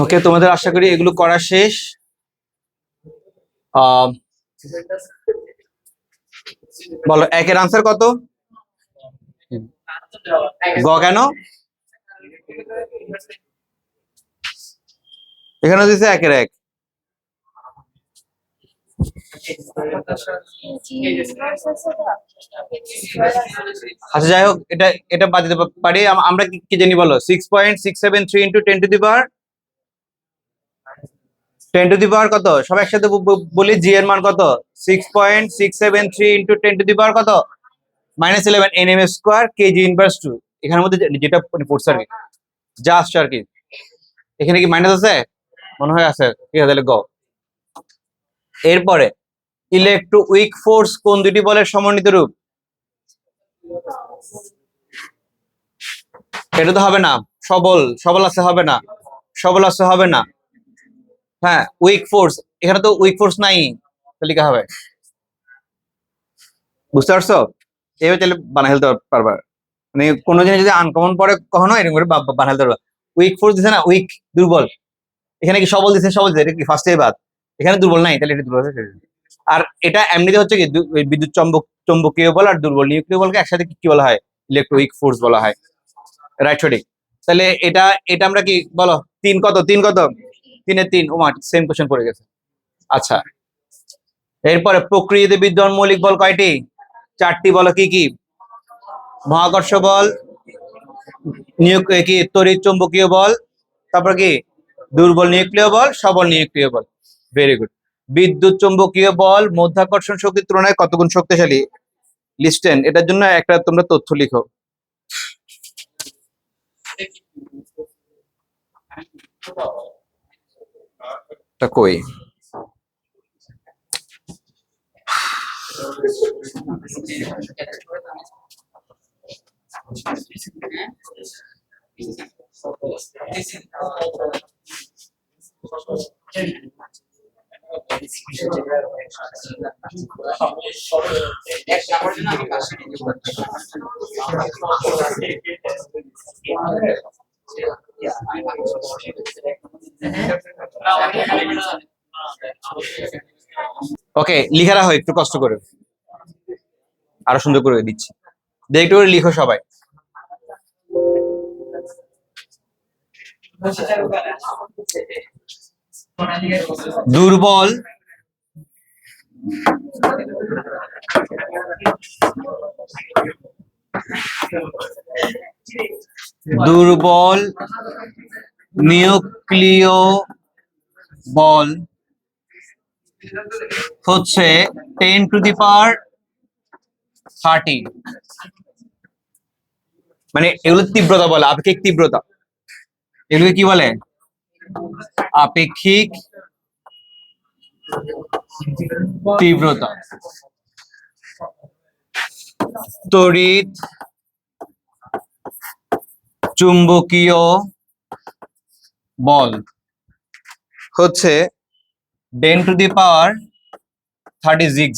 ওকে, তোমাদের আশা করি এগুলো করা শেষ। বলো একের আনসার কত? গ কেন? এখানে দিচ্ছে একের এক। আচ্ছা যাই হোক, এটা এটা বাদ দিতে পারি। আমরা কি জানি বলো? 6.673 into 10 to the power 10 to the power কত? সব একসাথে বলি। জি এর মান কত? 6.673 ইন্টু 10 টু দি পাওয়ার কত? -11 nm স্কয়ার কেজি ইনভার্স 2। এখানের মধ্যে যেটা পড়ছে আর কি, যা আসছে আর কি। এখানে কি মাইনাস আছে? মনে হয় আছে। ঠিক আছে, তাহলে গ। এরপরে ইলেকট্রো উইক ফোর্স কোন দুটি বলের সমন্বিত রূপ? এটা তো হবে না। সবল সবল আছে, হবে না। সবল আছে, হবে না। হ্যাঁ, উইক ফোর্স। এখানে তো উইক ফোর্স নাই, লিখা হবে। বুঝতে পারছো? এইভাবে তাহলে বানাই ফেলতে পারবা। মানে কোনো জিনিস যদি আনকমন পড়ে কখনো এরকম করে বানাই ফেলতে পারবা। উইক ফোর্স দিছে না, উইক দুর্বল। এখানে কি সবল দিছে? সবল দিছে, এটা কি ফার্স্টে বাদ। এখানে দুর্বল নাই, তাহলে এটা দুর্বল আছে। আর এটা এমনিতে হচ্ছে কি, বিদ্যুৎ চম্বকীয় বল আর দুর্বল নিউক্লিয় বলকে একসাথে কি বলা হয়? ইলেকট্রোউইক ফোর্স বলা হয়। রাইট, সঠিক। তাহলে এটা এটা আমরা কি বলো? 3 কত? 3 কত? 3 এর 3। ও মা, সেম কোশ্চেন পড়ে গেছে। আচ্ছা, এরপরে প্রকৃতিতে বিদ্যমান মৌলিক বল কয়টি? 4টি। বলো কি কি? মহাকর্ষ বল, কি তড়িৎ চৌম্বকীয় বল, তারপর কি দুর্বল নিউক্লিয় বল, সবল নিউক্লিয় বল। Very good. বিদ্যুৎ চৌম্বকীয় বল মধ্যাকর্ষণ শক্তির তুলনায় কত গুণ শক্তিশালী? লিস্টেন। এটার জন্য একটা তোমরা তথ্য লিখো। তা কই? ওকে, লিখে রাখো একটু কষ্ট করে, আরো সুন্দর করে দিচ্ছি। একটু করে লিখো সবাই। দুর্বল দুর্বল নিউক্লিয় বল হচ্ছে 10 টু দি পাওয়ার 30। মানে এগুলো তীব্রতা বলে, আপেক্ষিক তীব্রতা। এগুলো কি বলে? আপেক্ষিক তীব্রতা। তড়িৎ চুম্বকীয় বল হচ্ছে 10 টু দি পাওয়ার 36।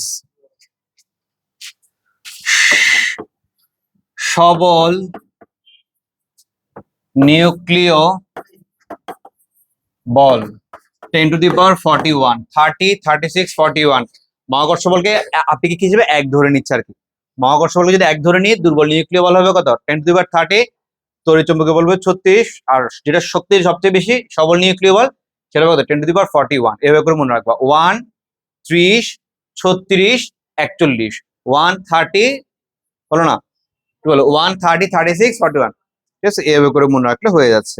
সবল নিউক্লিয় বল 10 টু দি পাওয়ার 41। 30, 36, 41। মহাকর্ষ বলকে আপেক্ষিক হিসেবে 1 ধরে নিচ্ছে আর কি। মহাকর্ষ বলকে যদি 1 ধরে নিই, দুর্বল নিউক্লিয় বল হবে কত? 10 টু দি পাওয়ার 30। তড়িৎ চুম্বকীয় বল হবে 36। আর যেটা শক্তির সবচেয়ে বেশি, সবল নিউক্লিয় বল, সেটা কত? 10 টু দি পাওয়ার 41। এভাবে করে মনে রাখবা। 1, 30, 36, 41। 130 হলো না? কি বলো? 130, 36, 41। ঠিক আছে, এভাবে করে মনে রাখলে হয়ে যাচ্ছে।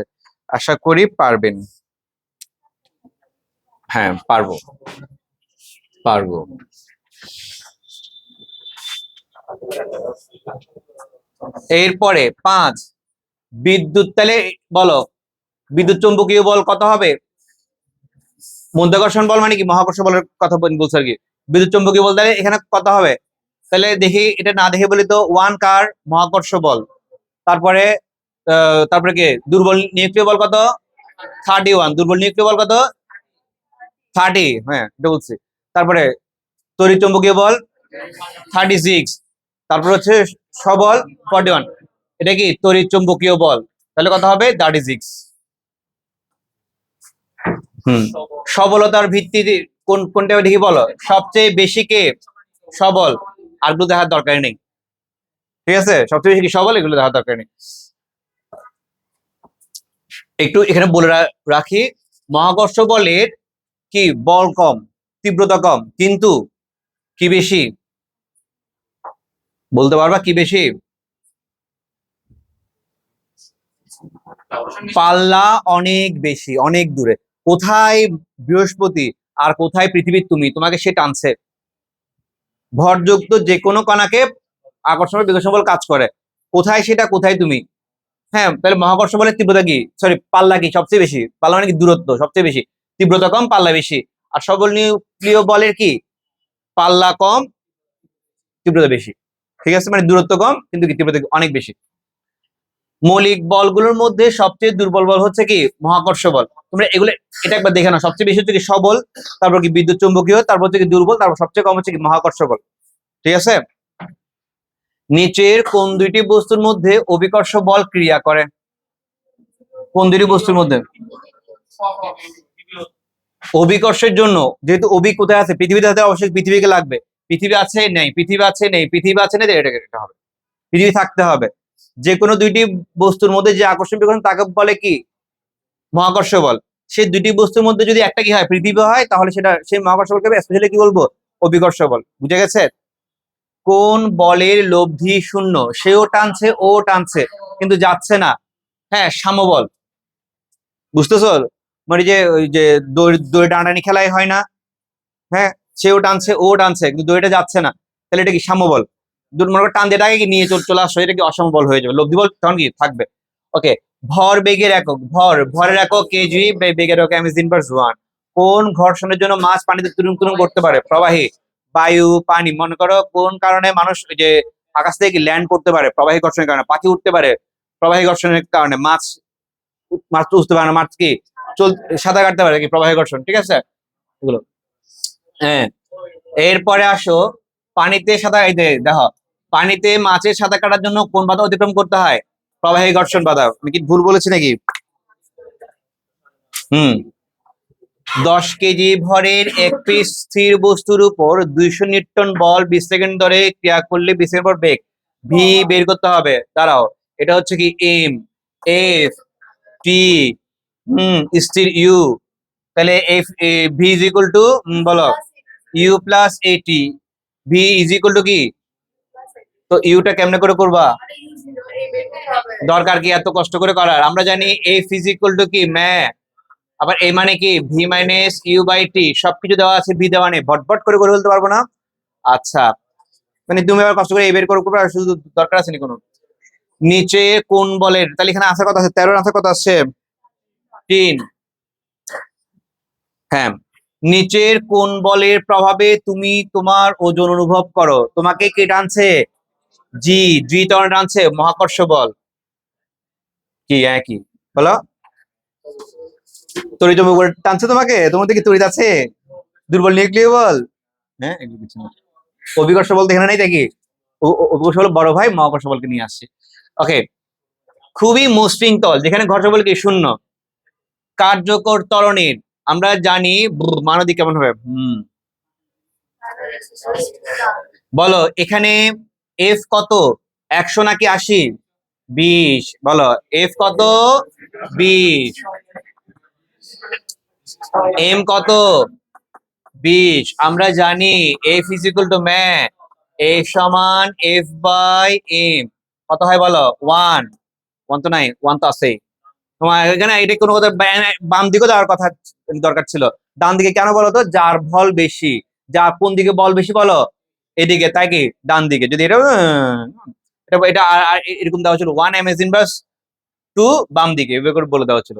আশা করি পারবেন। হ্যাঁ, পারবো পারবো। এরপরে 5 বিদ্যুৎ। তাহলে বলো বিদ্যুৎ চৌম্বকীয় বল কত হবে? মধ্যাকর্ষণ বল মানে কি? মহাকর্ষ বলের কথা বলছে আর কি। বিদ্যুৎ চৌম্বকীয় বল তাহলে এখানে কত হবে? তাহলে দেখি, এটা না দেখে বলি তো। 1 কার? মহাকর্ষ বল। তারপরে তারপরে কি দুর্বল নিউক্লিয় বল কত? 31। দুর্বল নিউক্লিয় বল কত? 30। হ্যাঁ, এটা বলছি। তারপরে তড়িৎ চৌম্বকীয় বল 36। তারপর হচ্ছে সবল 41। এটা কি তড়িৎ চৌম্বকীয় বল। তাহলে কত হবে 36। সবলতার ভিত্তিতে কোনটা দেখি বলো, সবচেয়ে বেশি কে সবল, আরগুলো দেখার দরকার নেই, ঠিক আছে? সবচেয়ে বেশি কি সবল, এগুলো দেখার দরকার নেই। একটু এখানে বলে রাখি, মহাকর্ষ বলের কি বল কম, তীব্রতা কম, কিন্তু কি বেশি বলতে পারবা? কি বেশি? পাল্লা অনেক বেশি, অনেক দূরে। কোথায় বৃহস্পতি আর কোথায় পৃথিবীর তুমি, তোমাকে সে টানছে। ভরযুক্ত যে কোনো কণাকে আকর্ষণ বিকর্ষণ বল কাজ করে, কোথায় সেটা, কোথায় তুমি। হ্যাঁ, তাহলে মহাকর্ষ বলের তীব্রতা কি, সরি পাল্লা কি সবচেয়ে বেশি, পাল্লা মানে কি দূরত্ব সবচেয়ে বেশি, তীব্রতা কম, পাল্লা বেশি। আর সবল নিউক্লিয় বলের কি, পাল্লা কম, তীব্রতা বেশি, ঠিক আছে? মানে দূরত্ব কম কিন্তু কি তীব্রতা অনেক বেশি। মৌলিক বলগুলোর মধ্যে সবচেয়ে দুর্বল বল হচ্ছে কি মহাকর্ষ বল। তোমরা এগুলো এটা একবার দেখে নাও, সবচেয়ে বেশি হচ্ছে কি সবল, তারপর কি বিদ্যুৎ চুম্বকীয়, তারপর হচ্ছে কি দুর্বল, তারপর সবচেয়ে কম হচ্ছে কি মহাকর্ষ বল, ঠিক আছে? নিচের কোন দুইটি বস্তুর মধ্যে অভিকর্ষ বল ক্রিয়া করে? কোন দুইটি বস্তুর মধ্যে অভিকর্ষের জন্য, যেহেতু অভি কোথায় আছে, পৃথিবীতে আছে, অবশ্যই পৃথিবীকে লাগবে। পৃথিবী আছে নেই, পৃথিবী আছে নেই, পৃথিবী আছে নেই, এটা হবে, পৃথিবী থাকতে হবে। যে কোনো দুইটি বস্তুর মধ্যে যে আকর্ষণ বিকর্ষণ তাকে বলে কি মহাকর্ষ বল। সেই দুইটি বস্তুর মধ্যে যদি একটা কি হয়, পৃথিবী হয়, তাহলে সেটা সেই মহাকর্ষ বলকে স্পেশালি কি বলবো, অভিকর্ষ বল। বুঝে গেছে? কোন বলের লব্ধি শূন্য, সেও টানছে ও টানছে কিন্তু যাচ্ছে না? হ্যাঁ, সাম্যবল। বুঝতেছো? মানে যে ওই যে দড়ি টানাটানি খেলায় হয় না, হ্যাঁ, সেও টানছে ও টানছে কিন্তু দড়িটা যাচ্ছে না, তাহলে এটা কি সাম্যবল। মনে করো টান দিয়ে এটাকে কি নিয়ে চলে আসো, এটা কি অসমবল হয়ে যাবে, লব্ধি বল তখন কি থাকবে। ওকে, ভর বেগের একক, ভরের একক কেজি, বেগের একক এম ইজ ইনভার্স 1। কোন ঘর্ষণের জন্য মাছ পানিতে তুরুম তুরুম করতে পারে? প্রবাহী, বায়ু, পানি। মনে করো কোন কারণে মানুষ যে আকাশ থেকে ল্যান্ড করতে পারে? প্রবাহী ঘর্ষণের কারণে। পাখি উঠতে পারে প্রবাহী ঘর্ষণের কারণে। মাছ মাছ তো উঠতে পারে না, মাছ কি সাঁতার কাটতে পারে কি প্রবাহী ঘর্ষণ, ঠিক আছে? এগুলো হ্যাঁ। এরপরে আসো, পানিতে সাঁতার, এই দেখো, পানিতে মাছের সাঁতার কাটার জন্য কোন বাধা অতিক্রম করতে হয়? প্রবাহী ঘর্ষণ বাধা। আমি কি ভুল বলেছি নাকি? 10 কেজি ভরের এক পিস স্থির বস্তুর উপর 200 নিউটন বল 20 সেকেন্ড ধরে ক্রিয়া করলে 20 সেকেন্ড পর বেগ ভি বের করতে হবে। দাঁড়াও, এটা হচ্ছে কি এম, এফ, টি, স্থির ইউ। তাহলে F V is equal two, বলো, ইউ প্লাস এটি। ভি ইজ ইকুয়াল টু কি, তো ইউটা কেমনে করে করবা? দরকার কি এত কষ্ট করে করার? আমরা জানি এফ ইজ ইকুয়াল টু কি ম্যা, আবার এ মানে কি ভি মাইনাস ইউ বাই টি। সবকিছু দেওয়া আছে, ভি দেওয়া নেই, ভটভট করে বলতে পারবো না। আচ্ছা, মানে তুমি আবার কষ্ট করে এবার করবো, আর শুধু দরকার আছে নি কোনো? নিচে কোন বলের, তাহলে এখানে আসার কথা আছে 13, আসার কথা আছে 3। হ্যাঁ, নিচের কোন বলের প্রভাবে তুমি তোমার ওজন অনুভব করো? তোমাকে কে টানছে? জি, জি তোমার টানছে, মহাকর্ষ বল। কি একই বলো, তড়িৎ চৌম্বক বল টানছে তোমাকে। তোমার কি তড়িৎ আছে? দুর্বল নিউক্লিয় বল। হ্যাঁ, এগুলো কিছু না। অভিকর্ষ বলতে এখানে নাই দেখি, অভিকর্ষ বল বড় ভাই মহাকর্ষ বলকে নিয়ে আসছে। ওকে, খুবই মসৃণ তল যেখানে ঘর্ষণ বল কি শূন্য। কার্যকর ত্বরণের আমরা জানি মানদি কেমন হবে? বলো এখানে এফ কত, 100 নাকি 80? 20। বলো এফ কত? 20। এম কত? 20। আমরা জানি এফ ইজ ইকুয়াল টু ম্যা, এফ সমান এফ বাই এম। কত হয় বলো? 1। 1 তো নাই, 1 তো আছে তোমার এখানে। এটা কোনো কথা, বাম দিকে যাওয়ার কথা দরকার ছিল, ডান দিকে কেন বলো তো? যার বল বেশি, যার কোন দিকে বল বেশি বলো? এদিকে, তাই কি ডান দিকে। যদি এটা এটা এটা এরকম দেওয়া ছিল 1 এম এস ইনভার্স 2 বাম দিকে, এভাবে করে বলে দেওয়া ছিল।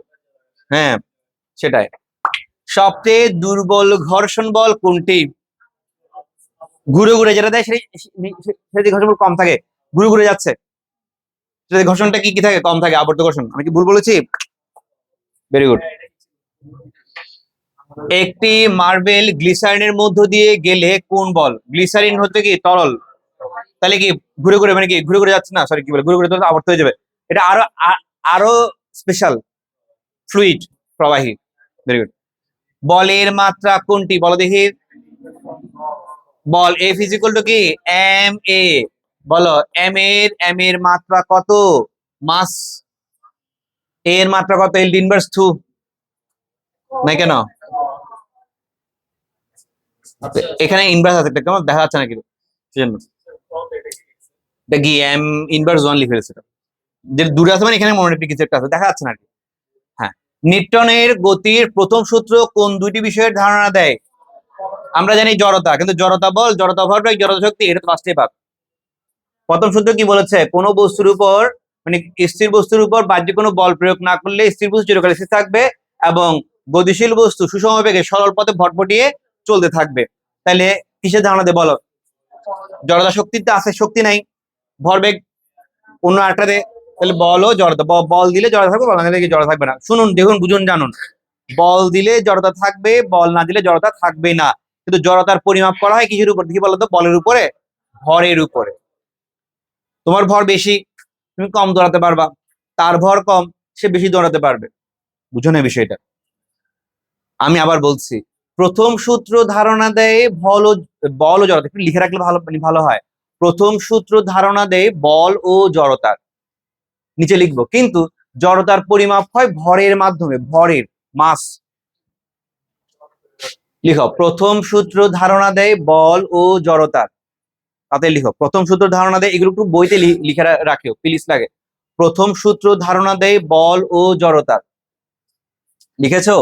হ্যাঁ, সেটাই। সবচেয়ে দুর্বল ঘর্ষণ বল কোনটি? ঘুরে ঘুরে যেটা দেয় সেটা ঘর্ষণ বল কম থাকে, ঘুরে ঘুরে যাচ্ছে, সেটা ঘর্ষণটা কি কি থাকে? কম থাকে, আবর্ত ঘর্ষণ। আমি কি ভুল বলেছি? Very good. একটি মার্বেল গ্লিসারিনের মধ্য দিয়ে গেলে কোন বল? গ্লিসারিন হচ্ছে কি তরল, তাহলে কি ঘুরে ঘুরে, মানে কি ঘুরে ঘুরে যাচ্ছে না, সরি কি বলে, ঘুরে ঘুরে আবর্ত হয়ে যাবে। এটা আরো স্পেশাল ফ্লুইড, প্রবাহী। Very good. বলের মাত্রা কোনটি বলো দেখি? বল এফ ইজ ইকুয়াল টু কি এম এ। বলো এম এর মাত্রা কত? মাস। এর মাত্রা কত? এল ইনভার্স 2 নাই কেন? এখানে ইনভার্স আছে, কেমন দেখা যাচ্ছে না কি সেজন্য এটা কি এম ইনভার্স 1 লিখে রেখেছে, যে দূরে আছে মানে এখানে মনে কিছু একটা আছে, দেখা যাচ্ছে না কি। হ্যাঁ, নিউটনের গতির প্রথম সূত্র কোন দুইটি বিষয়ের ধারণা দেয়? আমরা জানি জড়তা, কিন্তু জড়তা বল, জড়তা ভরবেগ, জড়তা শক্তি, এটা তো ফার্স্টে পাব। প্রথম সূত্র কি বলেছে? কোনো বস্তুর উপর মানে স্থির বস্তুর উপর বাহ্যিক কোনো বল প্রয়োগ না করলে স্থির বস্তু চিরকাল স্থির থাকবে এবং গতিশীল বস্তু সুষম বেগে সরল পথে ভটভটিয়ে চলতে থাকবে। তাহলে কিসের ধারণা দেয় বলো? জড়তা শক্তিতে আছে, শক্তি নাই। ভরবেগ অন্য একটা দে, তাহলে বলও জড়তা। বল দিলে জড়তা থাকবে, বল না দিলে জড়তা থাকবে না। শুনুন, দেখুন, বুঝুন, জানুন। বল দিলে জড়তা থাকবে, বল না দিলে জড়তা থাকবে না। কিন্তু জড়তার পরিমাপ করা হয় কিসের উপর? কি বলতো? বলের উপরে, ভরের উপরে। তোমার ভর বেশি, তুমি কম দৌড়াতে পারবা, তার ভর কম, সে বেশি দৌড়াতে পারবে। বুঝো না বিষয়টা? আমি আবার বলছি, প্রথম সূত্র ধারণা দেয় বল ও জড়তা। একটু লিখে রাখলে ভালো, ভালো হয়। প্রথম সূত্র ধারণা দেয় বল ও জড়তার, নিচে লিখবো, কিন্তু জড়তার পরিমাপ হয় ভরের মাধ্যমে, ভরের, মাস। লিখো, প্রথম সূত্র ধারণা দেয় বল ও জড়তার, তাতে লিখো প্রথম সূত্র ধারণা দেয়। এগুলো একটু বইতে লিখে রাখিও প্লিজ লাগে। প্রথম সূত্র ধারণা দেয় বল ও জড়তার, লিখেছো?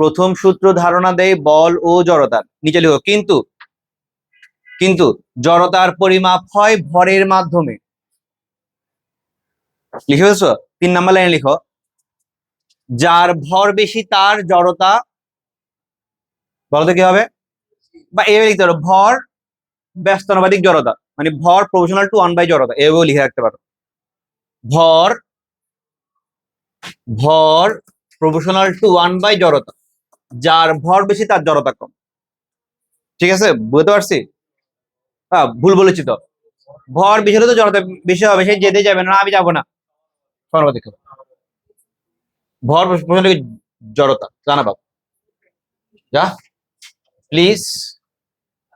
প্রথম সূত্র ধারণা দেয় বল ও জড়তার, নিচে লিখো, কিন্তু কিন্তু জড়তার পরিমাপ হয় ভরের মাধ্যমে। লিখে ফেলছো? 3 নাম্বার লাইনে লিখো, যার ভর বেশি তার জড়তা, বলতে কি হবে? বা এভাবে লিখতে পারো, ভর ব্যস্তানুপাতিক জড়তা, মানে ভর প্রপোর্শনাল টু 1 বাই জড়তা, এভাবেও লিখে রাখতে পারো। ভর ভর প্রপোর্শনাল টু 1 বাই জড়তা, যার ভর বেশি তার জড়তা কম। ঠিক আছে, বুঝতে পারছি? ভুল বলেছি তো? ভর বেশি হলে তো জড়তা বেশি হবে, সে যেতে যাবে না, আমি যাবো না। সর্বাধিক ভর প্রপোর্শনাল জড়তা, জানা বাবা, যা প্লিজ,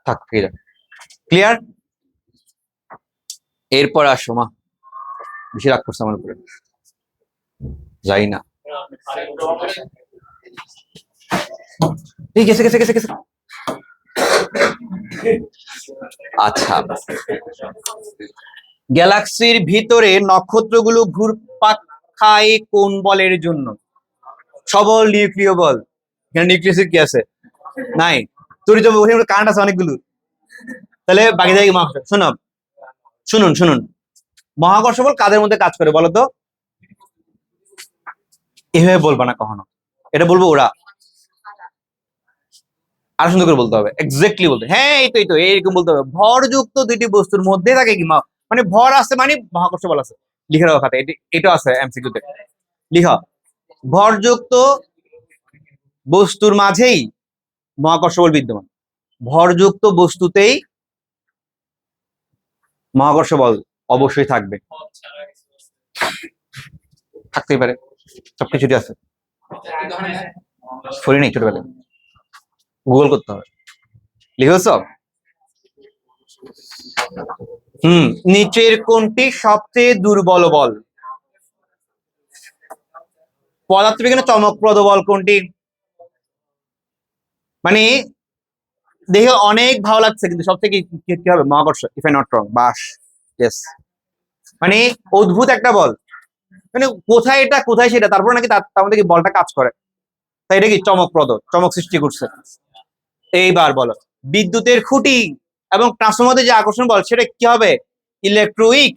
থাক ক্লিয়ার। এরপর আসো মা, বেশি রাগ করছে আমার উপরে, যাই না। গেছে গেছে গেছে গেছে। আচ্ছা, গ্যালাক্সির ভিতরে নক্ষত্রগুলো ঘুরপাক খায় কোন বলের জন্য? সবল নিউক্লিয় বল। এখানে নিউক্লিয়াসের কি আছে? নাই। তড়িৎ কারেন্ট আছে অনেকগুলো। তাহলে বাকি জায়গায় মহাকর্ষ। শুনুন শুনুন, মহাকর্ষ বল কাদের মধ্যে কাজ করে বলো তো? এভাবে বলবা না কখনো, এটা বলবো ওরা। আরো সুন্দর করে বলতে হবে, এক্স্যাক্টলি বলতে। হ্যাঁ, এই তো এইরকম বলতে হবে। ভরযুক্ত দুইটি বস্তুর মধ্যে থাকে কি মানে ভর আছে মানে মহাকর্ষ বল আছে। লিখে রাখো খাতে, এটা আছে এমসিকিউতে। লিখা, ভরযুক্ত বস্তুর মাঝেই মহাকর্ষ বল বিদ্যমান। ভরযুক্ত বস্তুতেই মহাকর্ষ বল অবশ্যই থাকবে, থাকতেই পারে, সবকিছুই আছে। ফরি নেই ছোটবেলায়, গুগল করতে হবে। লিখেছ? নিচের কোনটি সবচেয়ে দুর্বল বল? পদার্থবিজ্ঞানে চমকপ্রদ বল কোনটি? মানে দেখে অনেক ভালো লাগছে, কিন্তু সবথেকে কি হবে? মহাকর্ষ, if I not wrong, bus. Yes, মানে অদ্ভুত একটা বল, মানে কোথায় এটা কোথায় সেটা, তারপর নাকি তার মধ্যে কি বলটা কাজ করে, তাই এটা কি চমকপ্রদ, চমক সৃষ্টি করছে। এইবার বলো, বিদ্যুতের খুঁটি এবং ট্রান্সফরমারের যে আকর্ষণ বল, সেটা কি হবে? ইলেকট্রোইক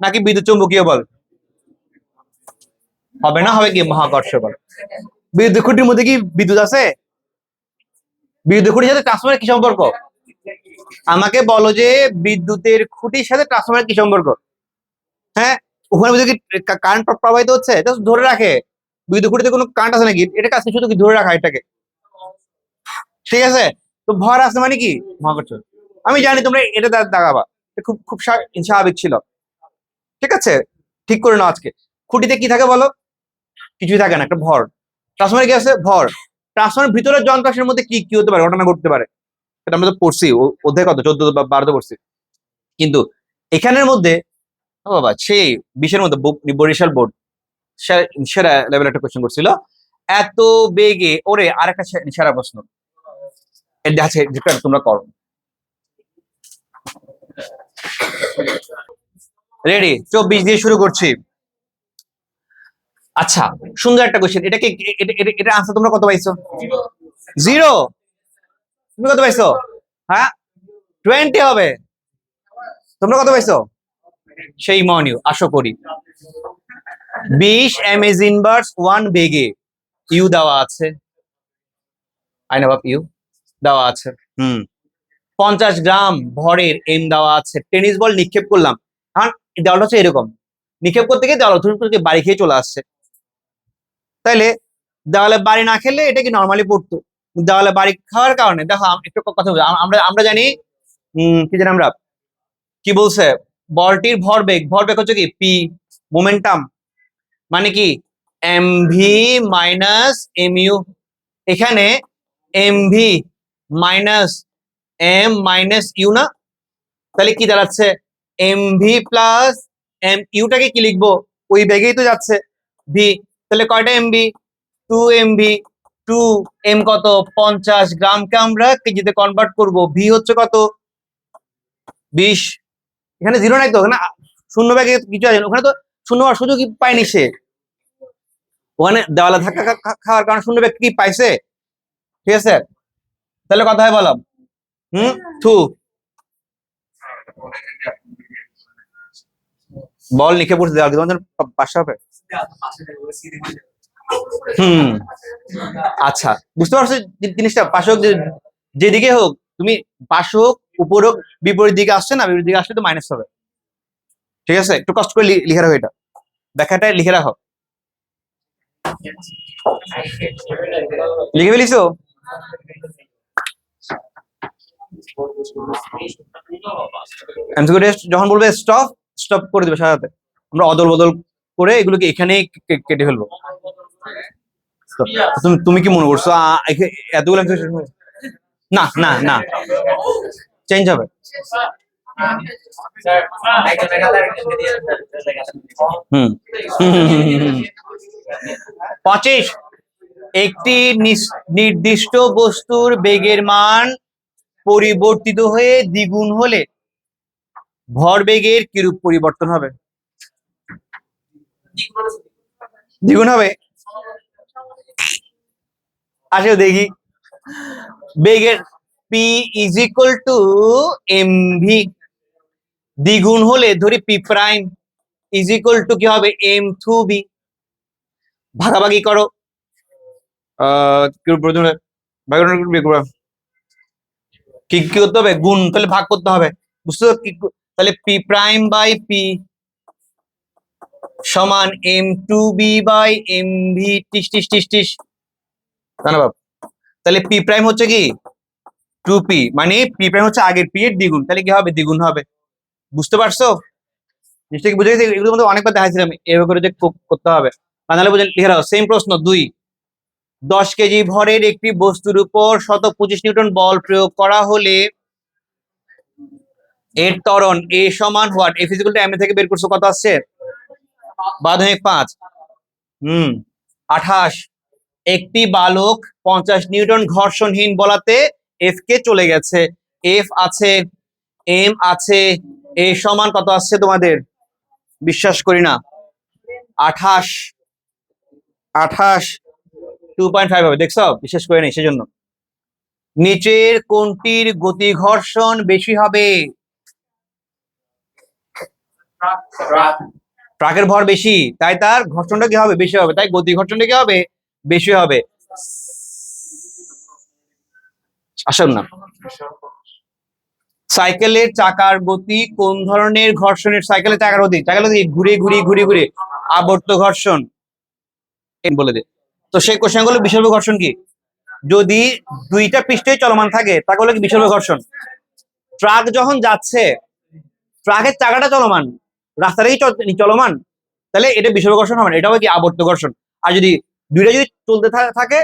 নাকি বিদ্যুৎ চৌম্বকীয় বল? হবে না, হবে কি মহাকর্ষ বল। বিদ্যুৎ খুঁটির মধ্যে কি বিদ্যুৎ আছে? বিদ্যুৎ খুঁটির সাথে ট্রান্সফরমারের কি সম্পর্ক? আমাকে বলো যে বিদ্যুতের খুঁটির সাথে ট্রান্সফরমারের কি সম্পর্ক? হ্যাঁ, ওখানে বুঝে কি কারেন্ট প্রবাহিত হচ্ছে, ধরে রাখে। বিদ্যুৎ খুঁটিতে কোনো কারেন্ট আছে নাকি? এটা কাজ শুধু কি ধরে রাখা এটাকে। ঠিক আছে, তো ভর আছে মানে কি মহাকর্ষ। আমি জানি তোমরা এটা দাগাবা, খুব খুব স্বাভাবিক ছিল। ঠিক আছে, ঠিক করে নাও আজকে। খুঁটিতে কি থাকে বলো? কিছুই থাকে না, একটা ভর। ট্রান্সফরমারে কি আছে? ভর। ট্রান্সফরমারের ভিতরের যন্ত্রাংশের মধ্যে কি কি হতে পারে, ঘটনা ঘটতে পারে, এটা আমরা তো পড়ছি অধ্যায় কত 14 বা 12 পড়ছি। কিন্তু এখানের মধ্যে ও বাবা সেই 20-এর মধ্যে বরিশাল বোর্ড সেরা লেভেল একটা কোশ্চেন করছিল, এত বেগে ওরে। আরেকটা সেরা প্রশ্ন, এটা আছে, যেটা তোমরা করো। রেডি? 24 দিয়ে শুরু করছি। আচ্ছা, সুন্দর একটা কোশ্চেন। এটা কি, এটা আনসার তোমরা কত পাইছো? 0। তুমি কত পাইছো? হ্যাঁ, 20 হবে। তোমরা কত পাইছো? সেই মর্নিং আশা করি। 20 এমএস ইনভার্স 1 বেগে ইউ দেওয়া আছে, আইনা বাপ ইউ দেওয়া আছে। 50 গ্রাম ভরের এম দেওয়া আছে। টেনিস বল নিক্ষেপ করলাম। হ্যাঁ, দেওয়ালটা হচ্ছে এরকম, নিক্ষেপ করতে গিয়ে দেওয়াল বাড়ি খেয়ে চলে আসছে। তাইলে দেওয়ালে বাড়ি না খেলে এটা কি নর্মালি পড়তো, দেওয়ালে বাড়ি খাওয়ার কারণে দেখো একটু কথা বলি। আমরা আমরা জানি কি জানি আমরা, কি বলছে, বলটির ভরবেগ, ভরবেগ হচ্ছে কি পি, মোমেন্টাম মানে কি M V minus M U. এখানে M V minus M minus U না, তাহলে কি দাঁড়াচ্ছে? এম ভি প্লাস এম ইউটাকে কি লিখবো? ওই বেগেই তো যাচ্ছে ভি। তাহলে কয়টা এমভি? 2 MV। 2 M কত? 50 গ্রামকে আমরা কেজিতে কনভার্ট করব। ভি হচ্ছে কত? 20। এখানে জিরো নাই তো, ওখানে শূন্য ব্যাগে কিছু আছে, ওখানে তো শূন্য হওয়ার সুযোগই পায়নি সে। ওখানে দেওয়ালে ধাক্কা খাওয়ার কারণে শূন্য ব্যাগ কি পাইছে? ঠিক আছে, তাহলে কথা হয় বললাম। থু বল লিখে পড়ছে দেওয়াল তোমাদের পাশে হবে। আচ্ছা, বুঝতে পারছো জিনিসটা? পাশে হোক যেদিকে হোক, তুমি পাশে হোক উপর হোক, বিপরীত দিকে আসছে না, বিপরীত দিকে আসলে তো মাইনাস হবে। ঠিক আছে, একটু কষ্ট করে লিখে রাখো, এটা ব্যাখ্যাটা লিখে রাখো। লিখে ফেলিছো? যখন বলবে স্টপ, স্টপ করে দেবে সাথে। আমরা অদল বদল করে এগুলোকে এখানেই কেটে ফেলবো। তুমি কি মনে করছো এতগুলো? না না না, চেঞ্জ হবে। 25, একটি নির্দিষ্ট বস্তুর বেগের মান পরিবর্তিত হয়ে দ্বিগুণ হলে ভরবেগের কিরূপ পরিবর্তন হবে? দ্বিগুণ হবে। আসলে দেখি, বেগের P is equal to M V, দ্বিগুণ হলে ধরি P prime is equal to কি হবে? M two B. ভাগাভাগি করো, কি কি করতে হবে? গুণ, তাহলে ভাগ করতে হবে। বুঝছো? তাহলে পি প্রাইম বাই পি সমান M two B by M V টিস টিস টিস টিস। তাহলে পি প্রাইম হচ্ছে কি 2p, মানে পি প্রাইম হচ্ছে আগের পি এর দ্বিগুণ, তাহলে কি হবে? দ্বিগুণ হবে। বুঝতে পারছো জিনিসটা? কি বুঝে গেছে? এগুলোর মধ্যে অনেকবার দেখাচ্ছিলাম এভাবে করে যে করতে হবে। তাহলে বুঝে লিখে রাখো। সেম প্রশ্ন 2, 10 কেজি ভরের একটি বস্তুর উপর 125 নিউটন বল প্রয়োগ করা হলে এর ত্বরণ এ সমান what? F equal to M থেকে বের করছো, কত আসছে? 12.5। 28, একটি বালক 50 নিউটন ঘর্ষণহীন বলাতে এফ কে চলে গেছে। এফ আছে, এম আছে, এ সমান কত আসছে তোমাদের? বিশ্বাস করি না, 28। 2.5 হবে। দেখছো? বিশ্বাস করি নাই সেজন্য। নিচের কোনটির গতি ঘর্ষণ বেশি হবে? ট্রাকের ভর বেশি, তাই তার ঘর্ষণটা কি হবে? বেশি হবে, তাই গতি ঘর্ষণটা কি হবে? বেশি হবে। আসুন না, সাইকেলের চাকার গতি কোন ধরনের ঘর্ষণের? সাইকেলের চাকার গতি, চাকার গতি ঘুরে ঘুরে ঘুরে ঘুরে, আবর্ত ঘর্ষণ বলে দে। তো সেই কোশ্চেন গুলো বিষল্প ঘর্ষণ কি? যদি দুইটা পৃষ্ঠে চলমান থাকে তাহলে কি বিষল্প ঘর্ষণ? ট্রাক যখন যাচ্ছে, ট্রাকের চাকাটা চলমান, রাস্তাটাই চলমান, তাহলে এটা বিষয় ঘর্ষণ হবে না, এটা হবে কি আবর্ত ঘর্ষণ। আর যদি দুইটা যদি চলতে থাকে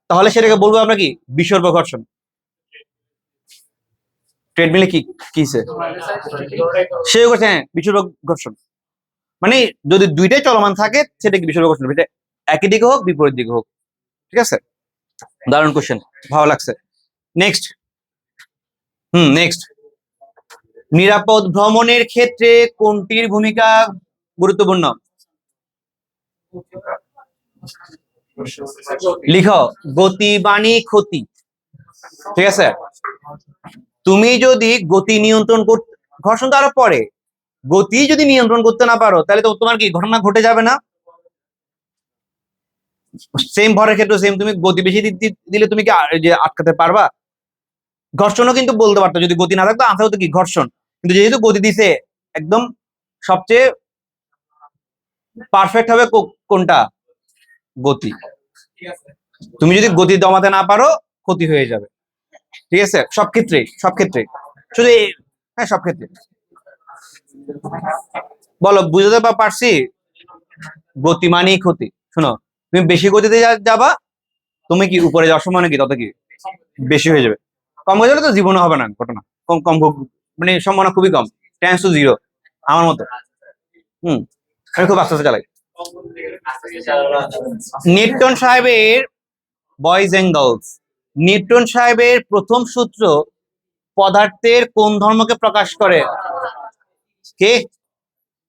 তাহলে সেটাকে বলবো আমরা কি বিষর্ব ঘর্ষণ। ট্রেডমিলে কি কিসে সে করছে, হ্যাঁ বিষর্ব ঘর্ষণ। মানে যদি দুইটাই চলমান থাকে সেটা কি বিষর্ব ঘর্ষণ, এটা একই দিকে হোক বিপরীত দিকে হোক। ঠিক আছে, দারুণ কোশ্চেন, ভালো লাগছে। নেক্সট, নেক্সট, নিরাপদ ভ্রমণের ক্ষেত্রে কোনটির ভূমিকা গুরুত্বপূর্ণ? লিখো, গতি বাণী ক্ষতি। ঠিক আছে, তুমি যদি গতি নিয়ন্ত্রণ করতে, ঘর্ষণ তো আরো পরে, গতি যদি নিয়ন্ত্রণ করতে না পারো তাহলে তো তোমার কি ঘটনা ঘটে যাবে না? সেম ভরের ক্ষেত্রে সেম, তুমি গতি বেশি দিলে তুমি কি যে আটকাতে পারবা? ঘর্ষণও কিন্তু বলতে পারতো, যদি গতি না থাকতো আনসার হতো কি ঘর্ষণ। কিন্তু যেহেতু গতি দিছে, একদম সবচেয়ে পারফেক্ট হবে কোনটা? গতি। তুমি যদি গতি দমাতে না পারো ক্ষতি হয়ে যাবে। ঠিক আছে, সব ক্ষেত্রে, সব ক্ষেত্রে, শুধু হ্যাঁ সব ক্ষেত্রে। বলো, বুঝতে পারছি? গতি মানেই ক্ষতি। শোনো, তুমি বেশি গতিতে যাবা, তুমি কি উপরে যাওয়ার সময় কি তত কি বেশি হয়ে যাবে। কম হয়ে যাবে তো জীবনে হবে না ঘটনা, কম কম মানে সম্ভাবনা খুবই কম, 10 to 0 আমার মতো। আমি খুব আস্তে আস্তে চালাই। নিউটন সাহেবের বয়েজ এন্ড গার্লস, নিউটন সাহেবের প্রথম সূত্র পদার্থের কোন ধর্মকে প্রকাশ করে? কে?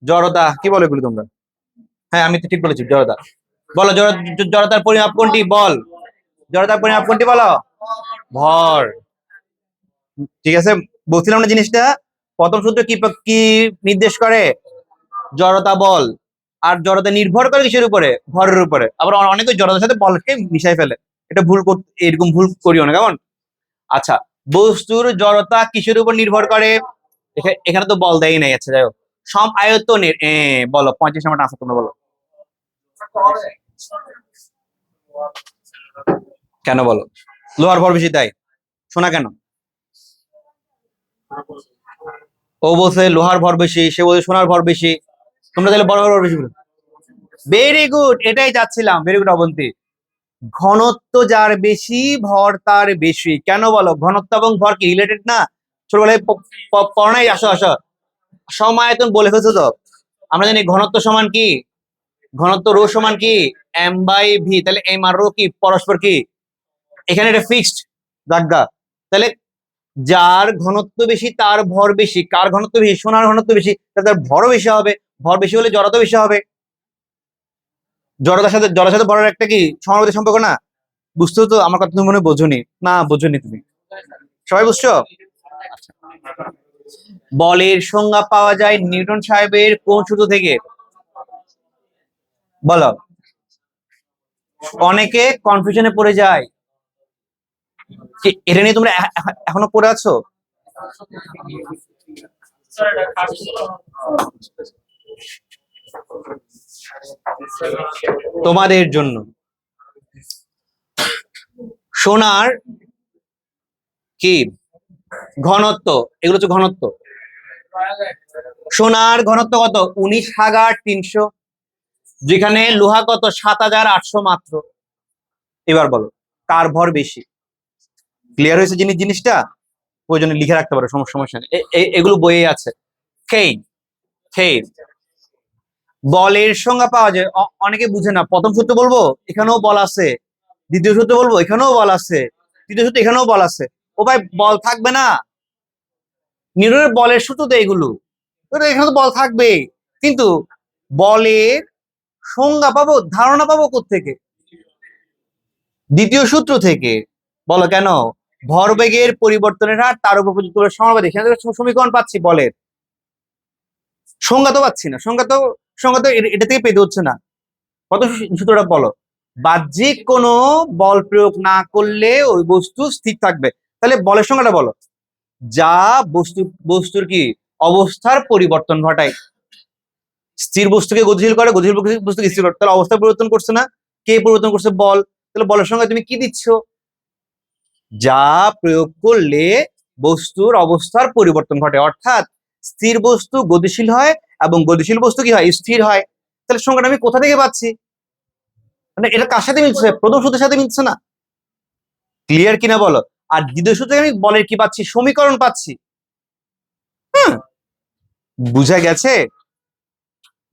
জড়তা। কি বলে এগুলো তোমরা? হ্যাঁ আমি তো ঠিক বলেছি, জড়তা। বলো, জড়তার পরিমাপ কোনটি? বল, জড়তার পরিমাপ কোনটি বলো? ভর। ঠিক আছে, বলছিলাম না জিনিসটা, প্রথম সূত্র কি কি নির্দেশ করে? জড়তা বল। আর জড়তা নির্ভর করে কিসের উপরে? ভরের উপরে। আবার অনেকে জড়তার সাথে বলকে মিশাই ফেলে, এটা ভুল, এরকম ভুল করিও না কেমন। আচ্ছা, বস্তুর জড়তা কিসের উপর নির্ভর করে? এখানে তো বল দেয় নাই। আচ্ছা যাই হোক, সম আয়তনের বলো 35 নম্বরটা আছে, তোমরা বলো। কেন বলো? লোহার ভর বেশি তাই? শোনা কেন? ও বলছে লোহার ভর বেশি, সে বলছে সোনার ভর বেশি, তোমরা তাহলে বড় ভর বেশি বলো। ভেরি গুড, এটাই যাচ্ছিলাম, ভেরি গুড অবন্তী। ঘনত্ব যার বেশি, ভর তার বেশি। কেন বলো? ঘনত্ব এবং ভর কি রিলেটেড না? ছোটবেলায় পড়াই, আসো আসো, সমায়তন বলে ফেলছো তো। আমরা জানি ঘনত্ব সমান কি? ঘনত্ব রো সমান কি? m/v। তাহলে এম আর রো কি পরস্পর কি? এখানে এটা ফিক্সড দাগা। তাহলে যার ঘনত্ব বেশি তার ভর বেশি। কার ঘনত্ব বেশি? সোনার ঘনত্ব বেশি, তার ভরও বেশি হবে। ভর বেশি হলে জড়তা বেশি হবে। জড়তার সাথে ভরের একটা কি সমানুপাতিক সম্পর্ক না? বুঝছো তো আমার কথা? তুমি মনে বোঝোনি না? বোঝোনি তুমি? সবাই বুঝছো? বলের সংজ্ঞা পাওয়া যায় নিউটন সাহেবের কোন সূত্র থেকে? বলো। অনেকে কনফিউশনে পড়ে যায়, এটা নিয়ে তোমরা এখনো পড়ে আছো? তোমাদের জন্য সোনার কি ঘনত্ব, এগুলো হচ্ছে ঘনত্ব। সোনার ঘনত্ব কত? 19,300, যেখানে লোহা কত? 7,800 মাত্র। এবার বলো কার ভর বেশি? ক্লিয়ার হয়েছে জিনিসটা? ওই জন্য লিখে রাখতে পারো, সমস্যা নেই, এগুলো বইয়ে আছে। খেই খেই বলের সংজ্ঞা পাওয়া যায়, অনেকে বুঝে না। প্রথম সূত্র বলবো, এখানেও বল আছে। দ্বিতীয় সূত্র বলবো, এখানেও বল আছে। তৃতীয় সূত্র, এখানেও বল আছে। ও ভাই, বল থাকবে না? নিউটনের বলের সূত্র তো এগুলো, এখানে তো বল থাকবে। কিন্তু বলের সংজ্ঞা পাবো, ধারণা পাবো কোত্থেকে? দ্বিতীয় সূত্র থেকে। বলো কেন? ভরবেগের পরিবর্তনের হার তার উপর প্রযুক্ত সমানুপাতিক। সমীকরণ পাচ্ছি বলের, সংজ্ঞা তো পাচ্ছি না। সংজ্ঞা তো এটা থেকে পেতে হচ্ছে না। কত সূত্রটা বলো? বাহ্যিক কোনো বল প্রয়োগ না করলে ওই বস্তু স্থির থাকবে। তাহলে বলের সংজ্ঞাটা বলো। যা বস্তুর কি অবস্থার পরিবর্তন ঘটায়। স্থির বস্তুকে গতিশীল করে, গতিশীল বস্তুকে স্থির করে। তাহলে অবস্থা পরিবর্তন করছে না? কে পরিবর্তন করছে? বল। তাহলে বলের সংজ্ঞা তুমি কি দিচ্ছ? যা প্রয়োগ করলে বস্তুর অবস্থার পরিবর্তন ঘটে। অর্থাৎ স্থির বস্তু গতিশীল হয় এবং গতিশীল বস্তু কি হয়, স্থির হয়। তাহলে সংখ্যাটা আমি কোথা থেকে পাচ্ছি? মানে এটা কার সাথে মিলছে? প্রথম সূত্রের সাথে মিলছে না? ক্লিয়ার কিনা বলো? আর দ্বিতীয় সূত্রে আমি বলের কি পাচ্ছি, সমীকরণ পাচ্ছি। হ্যাঁ, বুঝা গেছে?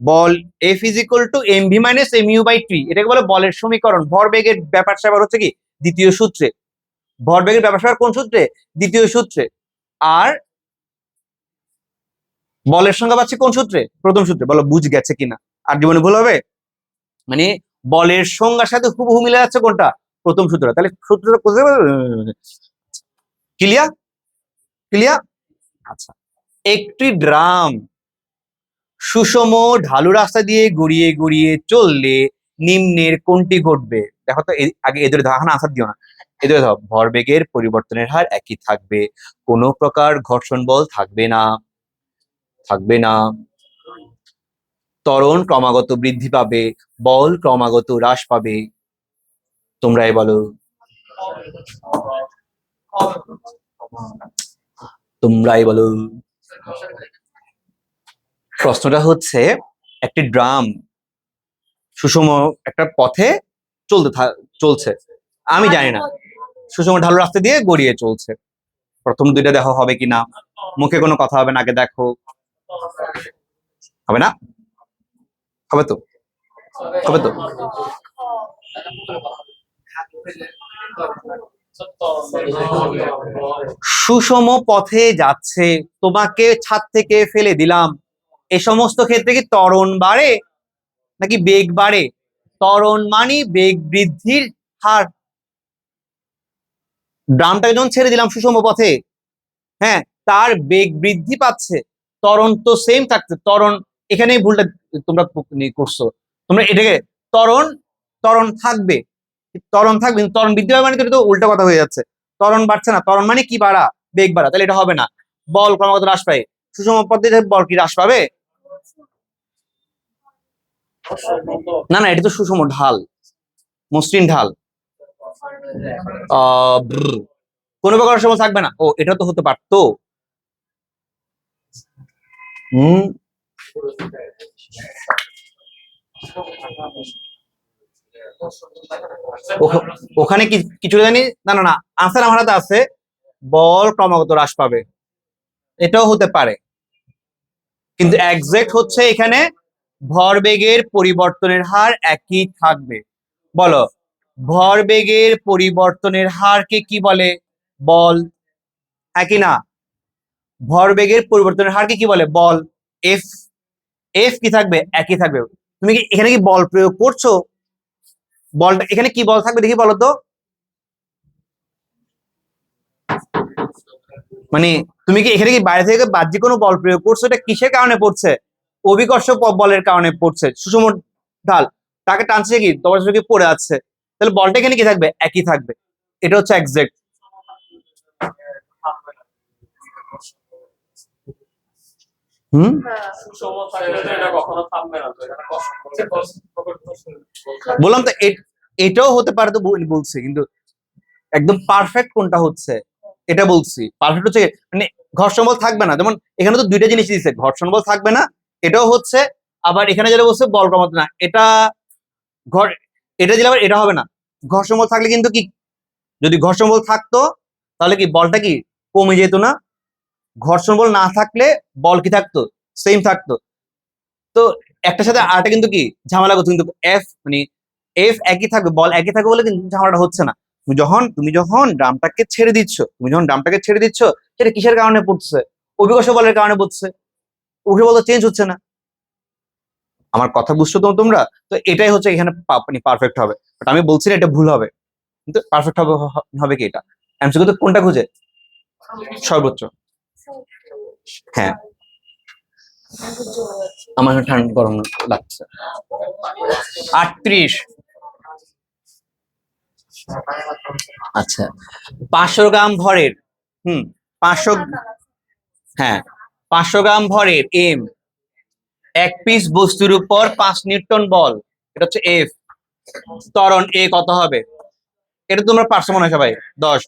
বল F is equal to mv minus mu by t, এটাকে বলে বলের সমীকরণ। ভরবেগের ব্যাপার স্যাপার হচ্ছে কি দ্বিতীয় সূত্রে, ভরবেগের ব্যাপার স্যাপার কোন সূত্রে? দ্বিতীয় সূত্রে। আর বলের সংজ্ঞা পাচ্ছি কোন সূত্রে? প্রথম সূত্রে। বলো বুঝ গেছে কিনা? আর জীবনে ভুল হবে? মানে বলের সংজ্ঞার সাথে হুবহু মিলে যাচ্ছে কোনটা? প্রথম সূত্র। তাহলে সূত্রটা কোথায়? ক্লিয়ার? ক্লিয়ার? আচ্ছা, একটি ড্রাম সুষম ঢালু রাস্তা দিয়ে গড়িয়ে গড়িয়ে চললে নিম্নের কোনটি ঘটবে? দেখো তো, আগে এদের ধারণা আনসার দিও না, এদের ধর ভরবেগের পরিবর্তনের হার একই থাকবে, কোনো প্রকার ঘর্ষণ বল থাকবে না, থাকবে না, ত্বরণ ক্রমাগত বৃদ্ধি পাবে, বল ক্রমাগত হ্রাস পাবে। তোমরাই বলো, তোমরাই বলো। প্রশ্নটা হচ্ছে, একটি ড্রাম সুষম একটা পথে চলছে, আমি জানি না, সুষম ঢালু রাস্তা দিয়ে গড়িয়ে চলছে। প্রথম দুইটা দেখো হবে কিনা, মুখে কোনো কথা হবে না, আগে দেখো। হবে না? হবে তো? হবে তো? সুষম পথে যাচ্ছে, তোমাকে ছাদ থেকে ফেলে দিলাম, এ সমস্ত ক্ষেত্রে কি ত্বরণ বাড়ে নাকি বেগ বাড়ে? ত্বরণ মানে বেগ বৃদ্ধির হার। ড্রামটাকে যখন ছেড়ে দিলাম সুষম পথে, হ্যাঁ, তার বেগ বৃদ্ধি পাচ্ছে, ত্বরণ তো সেম থাকছে। ত্বরণ এখানেই ভুলটা তোমরা করছো, তোমরা এটাকে ত্বরণ, ত্বরণ থাকবে, ত্বরণ থাকবে, ত্বরণ বৃদ্ধি পাবে মানে তো উল্টা কথা হয়ে যাচ্ছে। ত্বরণ বাড়ছে না, ত্বরণ মানে কি বাড়া, বেগ বাড়া, তাহলে এটা হবে না। বল ক্রমাগত হ্রাস পায়, সুষম পদ্ধতিতে বল কি হ্রাস পাবে? না না, এটা তো সুষম ঢাল, মসৃণ ঢাল। কোনো প্রকার সময় থাকবে না। ও, এটা তো হতে পারতো। ওখানে কিছু জানি না, না না, আনসার আমার হাতে আছে, বল ক্রমাগত হ্রাস পাবে, এটাও হতে পারে, কিন্তু এক্সাক্ট হচ্ছে এখানে ভরবেগের পরিবর্তনের হার একই থাকবে। বলো, ভরবেগের পরিবর্তনের হারকে কি বলে? বল। একই না? ভরবেগের পরিবর্তনের হারকে কি বলে? বল। এফ। এফ কি থাকবে? একই থাকবে। তুমি কি এখানে কি বল প্রয়োগ করছো? বলটা এখানে কি বল থাকবে দেখি বলো তো। মানে তুমি কি এখানে কি বাইরে থেকে বাহ্যিক কোনো বল প্রয়োগ করছো? এটা কিসের কারণে পড়ছে? অভিকর্ষ বলের কারণে পড়ছে। সুষম ঢাল, তাকে টানছে কি, তোমার সাথে পড়ে আছে, তাহলে বলটা এখানে কি থাকবে? একই থাকবে। এটা হচ্ছে এক্সাক্ট। বললাম তো, এটাও হতে পারে তো বলছি, কিন্তু একদম পারফেক্ট কোনটা হচ্ছে এটা বলছি। পারফেক্ট হচ্ছে মানে ঘর্ষণ বল থাকবে না, যেমন এখানে তো দুইটা জিনিস দিচ্ছে, ঘর্ষণ বল থাকবে না, এটাও হচ্ছে। আবার এখানে যেটা বলছে বল ক্রমাগত না, এটা এটা দিলে আবার এটা হবে না। ঘর্ষণ বল থাকলে কিন্তু কি, যদি ঘর্ষণ বল থাকতো তাহলে কি বলটা কি কমে যেত না? ঘর্ষণ বল না থাকলে বল কি থাকতো? সেম থাকতো। তো একটার সাথে আরেকটা কিন্তু কি ঝামেলা করছে, কিন্তু এফ মানে এফ একই থাকবে, বল একই থাকবে বলে কিন্তু ঝামেলাটা হচ্ছে না। তুমি যখন ড্রামটাকে ছেড়ে দিচ্ছ, সেটা কিসের কারণে পড়ছে? অভিকর্ষ বলের কারণে পড়ছে। অভিকর্ষ বল চেঞ্জ হচ্ছে না। আমার কথা বুঝছো তো তোমরা? তো এটাই হচ্ছে এখানে মানে পারফেক্ট হবে, বাট আমি বলছি না এটা ভুল হবে, কিন্তু পারফেক্ট হবে। হবে কি এটা এমসিকিউ তো কোনটা খুঁজে? সর্বোচ্চ। হ্যাঁ, আমার ঠান্ডা গরম লাগছে। 38। আচ্ছা, 500 গ্রাম ভরের, 500, হ্যাঁ, 500 গ্রাম ভরের এম এক পিস বস্তুর উপর 5 নিউটন বল, এটা হচ্ছে এফ। ত্বরণ এ কত হবে? এটা তোমরা পারছো মনে হয় সবাই, 10।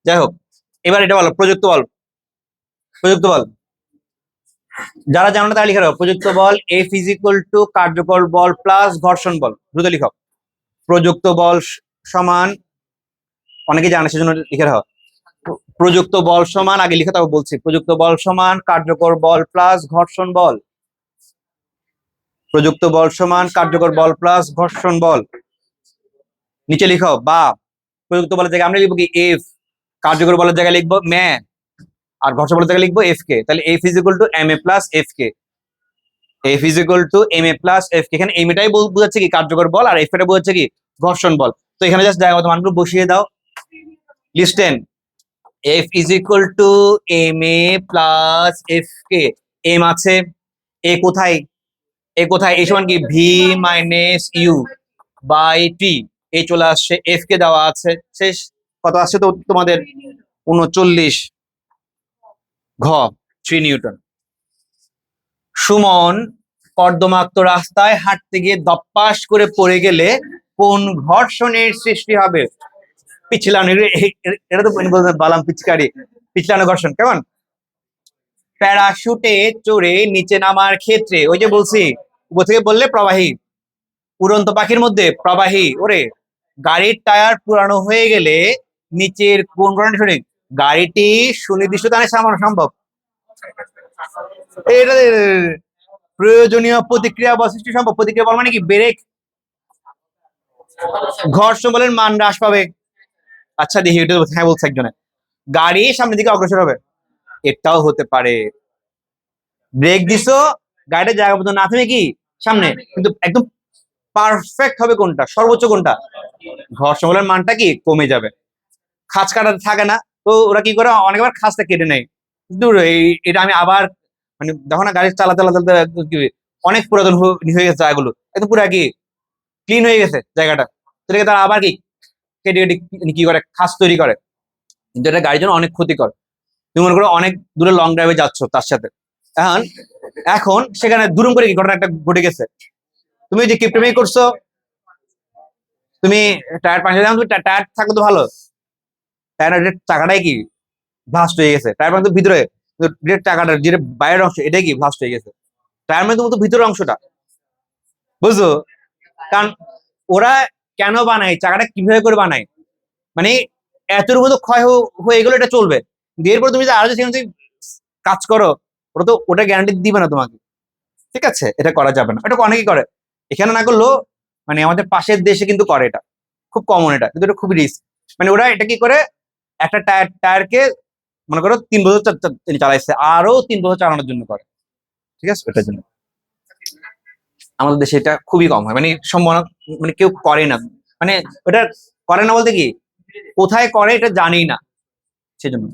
যাই হোক, এবার এটা বলো, প্রযুক্ত বল, প্রযুক্ত বল। যারা জানো না তারা লিখে রাখো, প্রযুক্ত বল এফ ইজ ইকুয়াল টু কার্যকর বল প্লাস ঘর্ষণ বল। দ্রুত লিখো, প্রযুক্ত বল সমান, অনেকে জানে সেজন্য লিখে রাখো, প্রযুক্ত বল সমান, আগে লিখে তারপর বলছি, প্রযুক্ত বল সমান কার্যকর বল প্লাস ঘর্ষণ বল। প্রযুক্ত বল সমান কার্যকর বল প্লাস ঘর্ষণ বল। নিচে লিখো, বা প্রযুক্ত বলের জায়গায় আমরা লিখবো কি এফ, কার্যকর বলের জায়গায় লিখবো ম্যা, আর ঘর্ষণ বলের জায়গায় লিখবো এফ কে। তাহলে F is equal to M A plus F K, F is equal to M A plus F K. এখানে এম এটাই বোঝাচ্ছে কি কার্যকর বল, আর এফ এটা বোঝাচ্ছে কি ঘর্ষণ বল। তো এখানে জাস্ট জায়গাগত মানগুলো বসিয়ে দাও। Listen F is equal to M A plus F কে। এম আছে, এ কোথায়, এ কোথায়, এই সমান কি V minus U by T, এই চলে আসছে, এফ কে দেওয়া আছে, শেষ। কত আসছে তো তোমাদের 39 ঘ 3 নিউটন। সুমন কর্দমাক্ত রাস্তায় হাঁটতে গিয়ে দপ্পাস করে পড়ে গেলে কোন ঘর্ষণের সৃষ্টি হবে? পিছলানো, এটা তো বালাম পিচকারি, পিছলানো ঘর্ষণ। কেমন? প্যারাশুটে চড়ে নিচে নামার ক্ষেত্রে, ওই যে বলছি উপর থেকে বললে প্রবাহী, উড়ন্ত পাখির মধ্যে প্রবাহী। ওরে, গাড়ির টায়ার পুরানো হয়ে গেলে নিচের কোন ঘটনা সঠিক? গাড়িটি সুনির্দিষ্ট স্থানে সামানো সম্ভব। এটা প্রয়োজনীয় প্রতিক্রিয়া বল সৃষ্টি সম্ভব। প্রতিক্রিয়া বল মানে কি? ব্রেক। ঘর্ষণ বলের মান হ্রাস পাবে। আচ্ছা দেখি, এটা হ্যাঁ বলছে একজনে, গাড়ি সামনের দিকে অগ্রসর হবে, এটাও হতে পারে। ব্রেক দিছো, গাড়িটা জায়গা মতো না থেমে কি সামনে, কিন্তু একদম পারফেক্ট হবে কোনটা, সর্বোচ্চ কোনটা? ঘর্ষণ বলের মানটা কি কমে যাবে, খাঁজ কাটাতে থাকে না। তো ওরা কি করে, অনেকবার খাঁজটা কেটে নেয়। দূর, এটা আমি আবার মানে দেখো না, গাড়ি চালাতে চালাতে অনেক পুরাতন হয়ে গেছে জায়গাগুলো, একদম পুরো কি ক্লিন হয়ে গেছে জায়গাটা, সেটাকে তারা আবার কি কেটে কেটে কি করে, খাস তৈরি করে। কিন্তু এটা গাড়ির জন্য অনেক ক্ষতিকর। তুমি মনে করো অনেক দূরে লং ড্রাইভে যাচ্ছ তার সাথে, এখন এখন সেখানে দুরুম করে কি ঘটনা একটা ঘটে গেছে, তুমি যে কিপটেমি করছো, তুমি টায়ার পাঞ্চার দিলাম, তুমি টায়ার থাকলে তো ভালো, টায়ার চাকাটাই কি ব্লাস্ট হয়ে গেছে, টায়ার পাঞ্চার ভিতরে চাকাটার যে বাইরের অংশ এটাই কি ব্লাস্ট হয়ে গেছে, টায়ার মানে তো ভিতরের অংশটা, বুঝছো? কারণ ওরা কেন বানায়, চাকাটা কিভাবে করে বানায়, মানে এতর মতো ক্ষয় হয়ে গেলে এটা চলবে, এরপর তুমি যে আরো যে কাজ করো, ওটা তো ওটা গ্যারান্টি দিবে না তোমাকে, ঠিক আছে? এটা করা যাবে না, এটা অনেকেই করে, এখানে না করলেও মানে আমাদের পাশের দেশে কিন্তু করে, এটা খুব কমন, এটা কিন্তু এটা খুবই রিস্ক। মানে ওরা এটা কি করে, একটা টায়ারকে মনে করো 3 বছর চালাইছে, আরো 3 বছর চালানোর জন্য করে, ঠিক আছে? এটার জন্য আমাদের দেশে এটা খুবই কম হয়, মানে সম্ভাবনা, মানে কেউ করে না, মানে ওটা করে না বলতে কি কোথায় করে এটা জানি না, সেজন্য।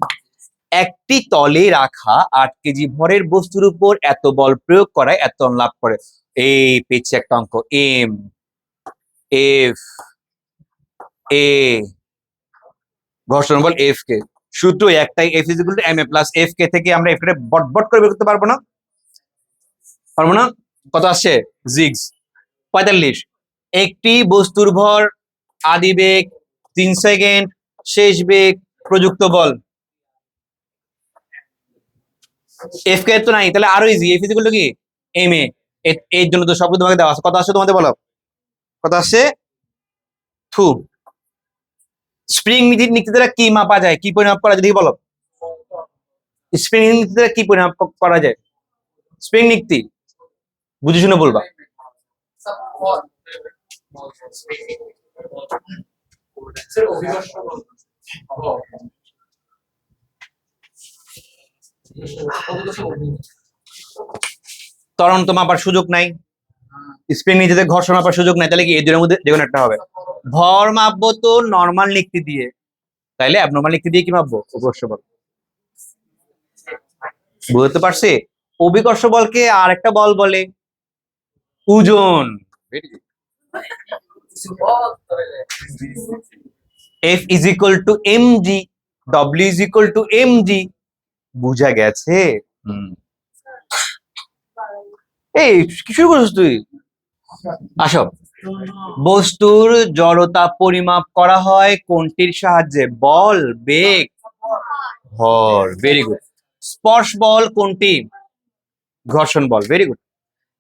একটি তলে রাখা 8 কেজি ভরের বস্তুর উপর এত বল প্রয়োগ করায় এত লাভ করে। এই পেয়েছি একটা অঙ্ক, এম এফ এ, ঘর্ষণ বল এফ কে, সূত্র একটাই, F is equal to M A plus F K থেকে আমরা এফ কে বট করে বের করতে পারবো না, পারবো না? কত আসছে? জিগস 45। একটি বস্তুর ভর, আদি বেগ 3 সেকেন্ড, শেষ বেগ, প্রযুক্ত বল। এফ কে তো নাই, তাহলে আরো easy, F is equal to কি এম এ, এর জন্য তো সব তোমাকে দেওয়া আছে। কত আসছে তোমাদের বলো, কত আসছে? থু, স্প্রিং নীতি দ্বারা কি মাপা যায়, কি পরিমাপ করা যায় দেখি বলো, স্প্রিং নীতি দ্বারা কি পরিমাপ করা যায়? স্প্রিং নীতি বুঝে শুনে বলবা। ত্বরণ তো মাপার সুযোগ নাই, স্প্রিং নীতিতে ঘর্ষণ মাপার সুযোগ নাই, তাহলে কি এই দুটোর মধ্যে যেকোনো একটা হবে। ভর মাপবো তো নর্মাল নীতি দিয়ে, তাইলে অ্যাবনর্মাল নীতি দিয়ে কি মাপবো? অভিকর্ষ বল। বুঝতে পারছি? অভিকর্ষ বলকে আর একটা বল বলে ওজন। F is equal to M G, W is equal to M G, বুঝা গেছে? এই কি শুরু করছিস তুই? আসো, বস্তুর জড়তা পরিমাপ করা হয় কোনটির সাহায্যে? বল, বেগ, ভর। Very good. স্পর্শ বল কোনটি? ঘর্ষণ বল, ভেরি গুড।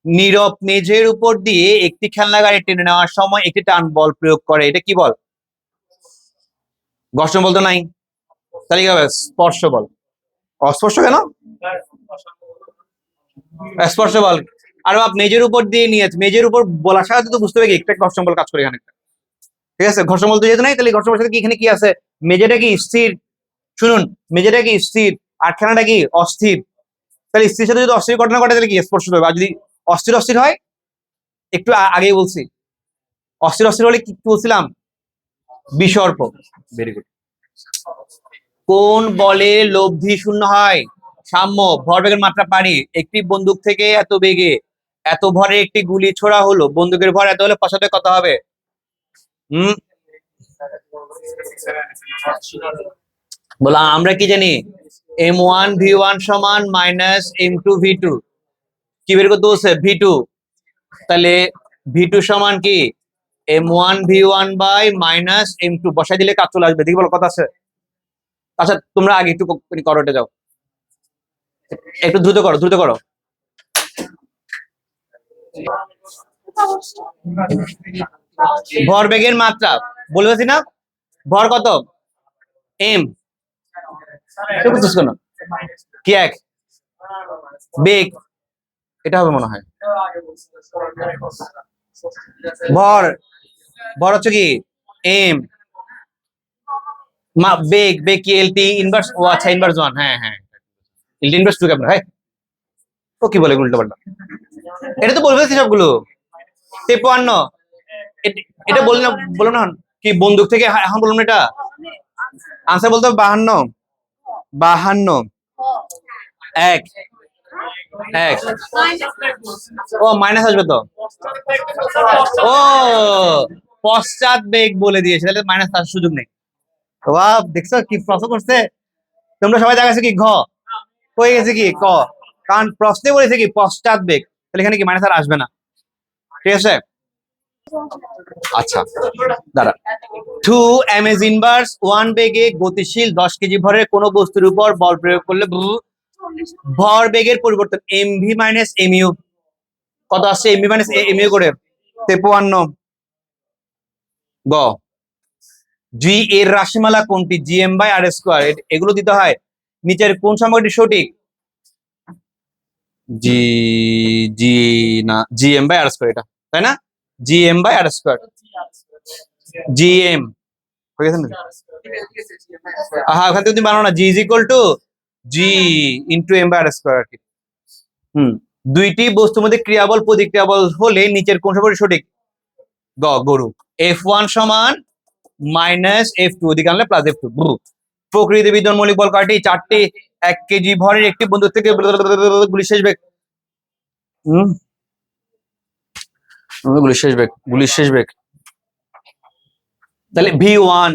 নীরব মেঝের উপর দিয়ে একটি খেলনা গাড়ি টেনে নেওয়ার সময় একটি টান বল প্রয়োগ করে, এটা কি বল? ঘর্ষণ বল তো নাই, তাহলে কি হবে? স্পর্শ বল। অস্পর্শ কেন? স্পর্শ বল। আর বাপ মেঝের উপর দিয়ে নিয়েছে, মেঝের উপর বলার সাথে তো বুঝতে হবে কি একটা ঘর্ষণ বল কাজ করে এখানে, ঠিক আছে? ঘর্ষণ বল তো যেহেতু নাই, তাহলে ঘর্ষণ বলের সাথে কি এখানে কি আছে? মেঝেটা কি স্থির? শুনুন, মেঝেটা কি স্থির আর খেলনাটা কি অস্থির, তাহলে স্থির সাথে যদি অস্থির ঘটনা ঘটে তাহলে কি স্পর্শ হবে। আর যদি অস্থির অস্থির হয়, একটু আগেই বলছি, অস্থির অস্থির হলে কি বলছিলাম? বিসর্প। Very good. কোন বলে লব্ধি শূন্য হয়? সাম্য। ভরবেগের মাত্রা পারি, একটি বন্দুক থেকে এত বেগে এত ভরে একটি গুলি ছোড়া হলো, বন্দুকের ভর এত হলে পশ্চাতে কত হবে? হম বলা, আমরা কি জানি? m1v1 সমান -m2v2। কি বের করতে বলছে? v2। তাহলে v2 সমান কি m1v1 বাই -m2, বসাই দিলে কাজ চলে আসবে। দেখি বলো, কথা আছে? আচ্ছা তোমরা আগে একটু করো, এটা যাও, একটু দ্রুত করো, দ্রুত করো। ভরবেগের মাত্রা বলবেছি না, ভর কত? এম। কেন কি এক বেগ, এটা হবে মনে হয়। ভর, ভর হচ্ছে কি এম, বেগ, বেগ কি এলটি ইনভার্স? ও আচ্ছা, ইনভার্স 1, হ্যাঁ হ্যাঁ, এলটি ইনভার্স 2 কেমন হয়? ও কি বলে উল্টো পাল্টা, এটা তো বলবে সবগুলো। 53, এটা বললো না, বলো না কি বন্দুক থেকে, এখন বললাম না এটা আনসার বলতে 52, 52 এক এক। ও মাইনাস আসবে তো, ও পশ্চাৎ বেগ বলে দিয়েছে, তাহলে মাইনাস আসার সুযোগ নেই। বাহ, দেখছো কি প্রশ্ন করছে? তোমরা সবাই দেখাচ্ছে কি ঘ হয়ে গেছে কি ক, কারণ প্রশ্নে বলেছে কি পশ্চাৎ বেগ, তাহলে এখানে কি মাইনাস আর আসবে না, ঠিক আছে? আচ্ছা দাঁড়া। 2 m ইনভার্স 1 বেগে গতিশীল 10 কেজি ভরের কোন বস্তুর উপর বল প্রয়োগ করলে ভর বেগের পরিবর্তন mv মাইনাস mu, কত আসছে? mv মাইনাস mu করে 53। গ, জি এর রাশিমালা কোনটি? gm বাই আর স্কোয়ার, এগুলো দিতে হয়। নিচের কোন সংখ্যাটি সঠিক? জি, জি না, gm বাই আর স্কোয়ার, এটা তাই না? gm by R square, gm হয়ে গেছে না? হ্যাঁ, ওখান থেকে তুমি বানাও না, G is equal to G into M by R square আর কি। দুইটি বস্তুর মধ্যে ক্রিয়াবল প্রতিক্রিয়াবল হলে নিচের কোন সংখ্যাটি সঠিক? গ, গরু। F1 সমান -F2, ওদিকে আনলে +F2। প্রকৃতি বিদ্যমান মৌলিক বল কয়টি? 4টি। 1 কেজি ভরের একটি বন্দুক থেকে গুলি শেষ বেগ, গুলি শেষ বেগ, গুলি শেষ বেগ, তাহলে V1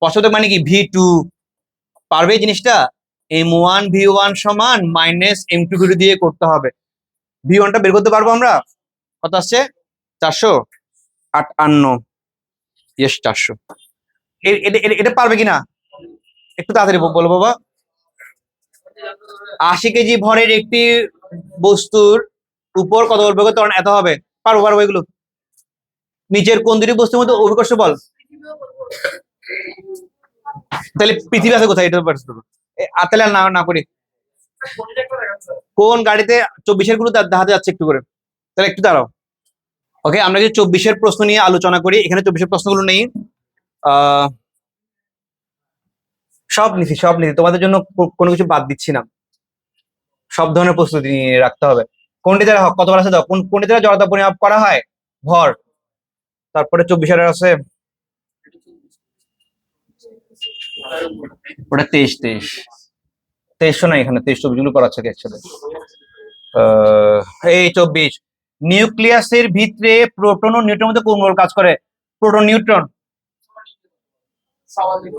পশ্চাৎ মানে কি V2, পারবে এই জিনিসটা? m1 v1 সমান -m2 দিয়ে করতে হবে। V1 টা বের করতে পারবো আমরা? কত আসছে? 458। ইয়েস 400। এটা পারবে কিনা একটু তাড়াতাড়ি বলো বাবা। 80 কেজি ভরের একটি বস্তুর উপর কত বল প্রয়োগ করতে এত হবে? পারবো, পারবো এগুলো। নিচের কোন দুটি বস্তুর মধ্যে অভিকর্ষ বল? তাহলে পৃথিবী আছে কোথায়? এটা তাহলে না না করি। কোন গাড়িতে 24-এর গুলো দেখাতে যাচ্ছে একটু করে, তাহলে একটু দাঁড়াও। ওকে, আমরা যে 24-এর প্রশ্ন নিয়ে আলোচনা করি, এখানে 24-এর প্রশ্নগুলো নেই, সব নিছি, সব নিছি, তোমাদের জন্য কোনো কিছু বাদ দিচ্ছি না, সব ধরনের প্রস্তুতি নিয়ে রাখতে হবে। কোনটি দ্বারা কতবার আছে দাও, কোনটি দ্বারা জড়তা পরিমাপ করা হয়? ভর। তারপরে 24-এর আছে ওটা 23 না, এখানে 23-24 গুলো করাচ্ছে একসাথে। এই 24, নিউক্লিয়াসের ভিতরে প্রোটন ও নিউট্রনের মধ্যে কোন বল কাজ করে? Proton neutron.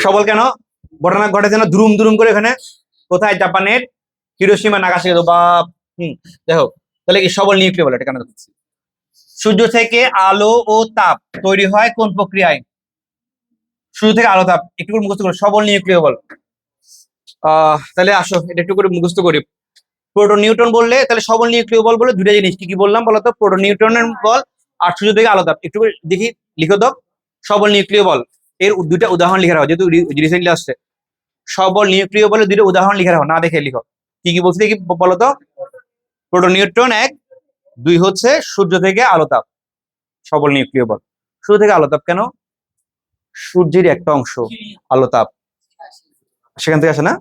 সবল কেন? ঘটনা ঘটেছে না দুরুম দুরুম করে এখানে, কোথায়? জাপানের হিরোশিমা নাগাসাকি, বা দেখো, তাহলে কি সবল নিউক্লিয় বল, এটা কেন? সূর্য থেকে আলো ও তাপ তৈরি হয় কোন প্রক্রিয়ায়? সূর্য থেকে আলো তাপ, একটু করে মুখস্থ করো, সবল নিউক্লিয় বল। তাহলে আসো এটা একটু করে মুখস্থ করি। প্রোটন নিউট্রন বললে তাহলে সবল নিউক্লিয় বল বলে দুটা জিনিস কি কি বললাম বলতো? প্রোটন নিউট্রনের বল আর সূর্য থেকে আলাদা। একটু দেখি লিখো তো, সবল নিউক্লিয় বল এর দুইটা উদাহরণ লিখে রাখো, যেহেতু রিসেন্টলি আসছে। সবল নিউক্লিয় বলে দুইটা উদাহরণ লিখে রাখো, না দেখে লিখো। কি কি বলছি দেখি বলতো? প্রোটন নিউট্রন এক, দুই হচ্ছে সূর্য থেকে আলোতাপ। সবল নিউক্লিয় বল সূর্য থেকে আলোতাপ কেন? সূর্যের একটা অংশ আলোতাপ সেখান থেকে আসে না?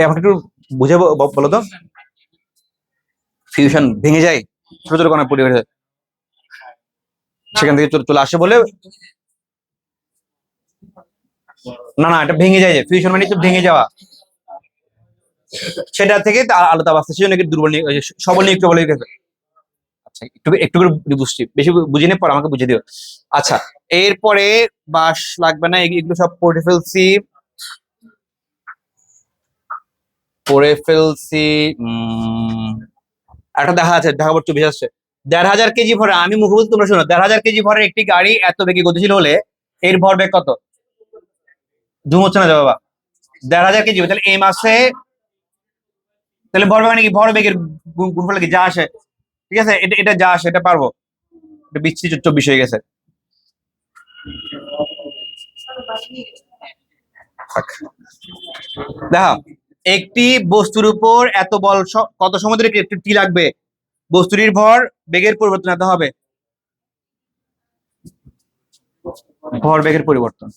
আমাকে একটু বুঝে বলো তো। ফিউশন ভেঙে যায় ছোট ছোট কণা পরিবারে, সেখান থেকে চলে আসে বলে। না না, এটা ভেঙে যায়, ফিউশন মানে তো ভেঙে যাওয়া, সেটা থেকে আলাদা আসছে, সেজন্য দুর্বল সবল নিউক্লিয় বলে গেছে। আচ্ছা, একটু একটু করে বুঝছি, বেশি বুঝি না, পর আমাকে বুঝিয়ে দিও। আচ্ছা, এরপরে বাস লাগবে না, এগুলো সব পড়ে ফেলছি একটা দেখা আছে, ঢাকা বোর্ড 24 আসছে। 1,500 কেজি ভরে, আমি মুখ বলছি তোমরা শোনো, 1,500 কেজি ভরের একটি গাড়ি এত বেগে গতিশীল হলে এর ভরবেগ কত? জুম হচ্ছে না বাবা। 1,500 কেজি, তাহলে এই মাসে তাহলে ভরবেগ মানে কি? ভরবেগের গুণফল কি? যা আসে, ঠিক আছে, এটা এটা যা আসে এটা পারবো। এটা 20-24 হয়ে গেছে। দেখো, একটি বস্তুর উপর এত বল কত সময় ধরে টি লাগবে? বস্তুটির ভর বেগের পরিবর্তন এত হবে, ভর বেগের পরিবর্তন।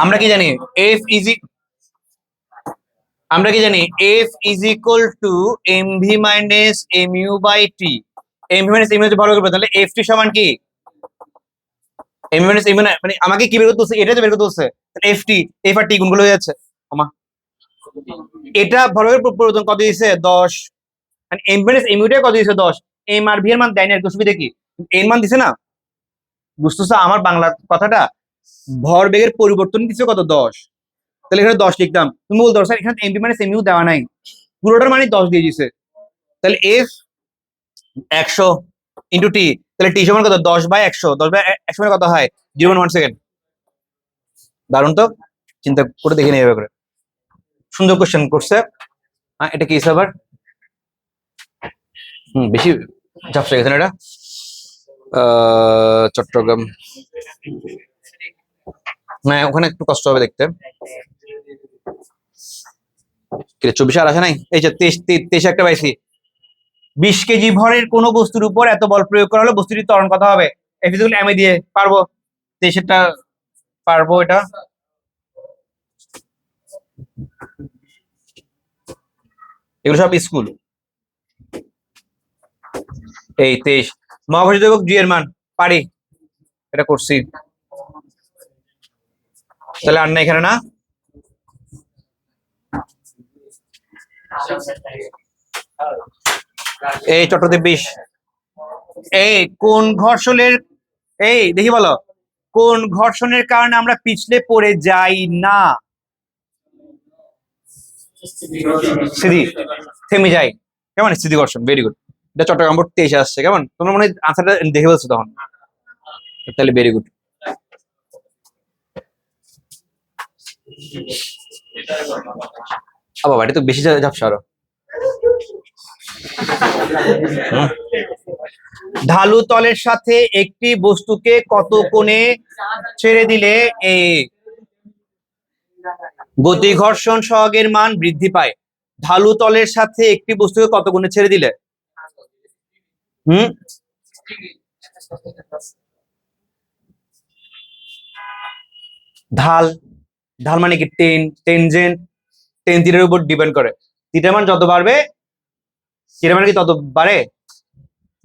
আমরা কি জানি? এফ ইজি আমরা কি জানি? F is equal to M V minus M U by T. M V minus M U হচ্ছে ভরবেগের পরিবর্তন, তাহলে এফ টি সমান কি? M V minus M U, মানে আমাকে কি বের করতে হচ্ছে? এটাই তো বের করতে হচ্ছে। এফ টি, এফ আর টি গুণগুলো হয়ে যাচ্ছে। এটা ভরবেগের পরিবর্তন কত দিয়েছে? 10। এম মাইনাস এম ইউটা কত দিয়েছে? 10। এম আর ভি এর মান দেয় না, অসুবিধা কি? এর মান দিছে না, বুঝতেছো আমার বাংলা কথাটা? ভরবেগের পরিবর্তন দিচ্ছে কত? 10। তাহলে এখানে 10 লিখতাম, তুমি বলতে পারো স্যার এখানে M V minus M U দেওয়া নাই, পুরোটার মানে 10 দিয়ে দিছে। তাহলে এফ 100 ইন্টু টি, তাহলে টি সমান কত? 10/100। 10/100 মানে কত হয়? 0.1 সেকেন্ড। দারুণ তো, চিন্তা করে দেখে নিয়ে করে। সুন্দর কোশ্চেন করছে। এটা কি আবার? বেশি ঝাপসা গেছে না এটা? চট্টগ্রাম, না ওখানে একটু কষ্ট হবে দেখতে। 24 আর আসে নাই, এই যে 23 একটা পাইছি। 20 কেজি ভরের কোন বস্তুর উপর এত বল প্রয়োগ করা হলে বস্তুটির ত্বরণ কত হবে? এফিজিক্যাল এমএ দিয়ে পারবো, 23টা পারবো। এটা এগুলো সব স্কুল। এই 23 মহাকর্ষ ধ্রুবক জি এর মান পারি, এটা করছি। তাহলে আর না এখানে না, এই চট্টগ্রাম 20। এই কোন ঘর্ষণের, এই দেখি বলো, কোন ঘর্ষণের কারণে আমরা পিছলে পড়ে যাই না? স্থিতি, থেমে যাই। কেমন? স্থিতি ঘর্ষণ, ভেরি গুড। এটা চট্টগ্রাম বোর্ড 23 আসছে। কেমন? তোমরা মনে হয় আনসারটা দেখে বলছো তখন, তাহলে ভেরি গুড। বাবা এটা তো বেশি ঝাপসা আরো। ঢালু তলের সাথে একটি বস্তুকে কত কোণে ছেড়ে দিলে এই গতি ঘর্ষণ সহগের মান বৃদ্ধি পায়? ঢালু তলের সাথে একটি বস্তুকে কত কোণে ছেড়ে দিলে? ঢাল, ঢাল মানে কি? টেনজেন্ট, টেন থিটার উপর ডিপেন্ড করে। থিটার মান যত বাড়বে, থিটার মান কি তত বাড়ে?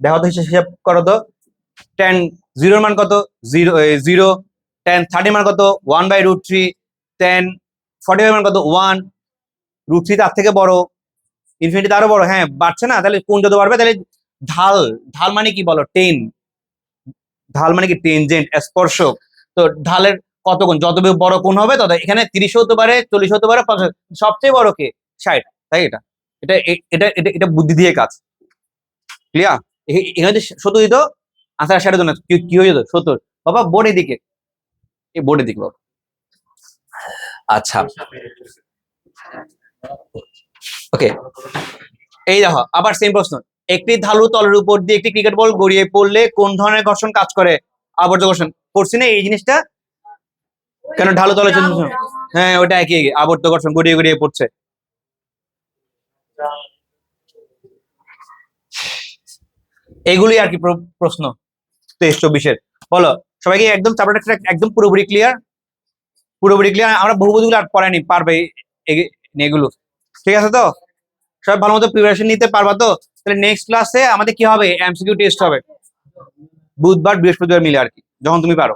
দেখো তো, হিসাব করো তো। টেন জিরোর মান কত? 0। টেন 30 মান কত? 1/√3। টেন 45 মান কত? 1। √3 তার থেকে বড়, ইনফিনিটি আরো বড়। হ্যাঁ, বাড়ছে না? তাহলে কোন যত বাড়বে, তাহলে ঢাল, ঢাল মানে কি বলো? টেন। ঢাল মানে কি? টেনজেন্ট, স্পর্শক। তো ঢালের কত কোণ, যত বড় কোণ হবে তত, এখানে 30 হতে পারে, 40 হতে পারে, 50। সবচেয়ে বড় কে? 60। তাই এটা এটা এটা এটা এটা বুদ্ধি দিয়ে কাজ। ক্লিয়ার? এখানে যদি 70 দিত, আনসার 60 হতো না, কি হয়ে যেত? 70। বাবা বোর্ড এদিকে, এই বোর্ডে দেখবো। আচ্ছা ওকে, এই দেখো আবার সেম প্রশ্ন, একটি ঢালু তলের উপর দিয়ে একটি ক্রিকেট বল গড়িয়ে পড়লে কোন ধরনের ঘর্ষণ কাজ করে? আবর্ত ঘর্ষণ। পড়ছি না এই জিনিসটা, কেন ঢালু তলের জন্য? হ্যাঁ ওটা একই, আবর্ত ঘর্ষণ, গড়িয়ে গড়িয়ে পড়ছে। এগুলি আর কি প্রশ্ন 23-24-এর। বলো সবাইকে একদম চ্যাপ্টারটা একদম পুরোপুরি ক্লিয়ার? পুরোপুরি ক্লিয়ার, আমরা বহুপদীগুলো আর পড়াইনি, পারবে এগুলো, ঠিক আছে তো? সবাই ভালো মতো প্রিপারেশন নিতে পারবা তো? তাহলে নেক্সট ক্লাসে আমাদের কি হবে, এমসিকিউ টেস্ট হবে বুধবার বৃহস্পতিবার মিলে আর কি, যখন তুমি পারো।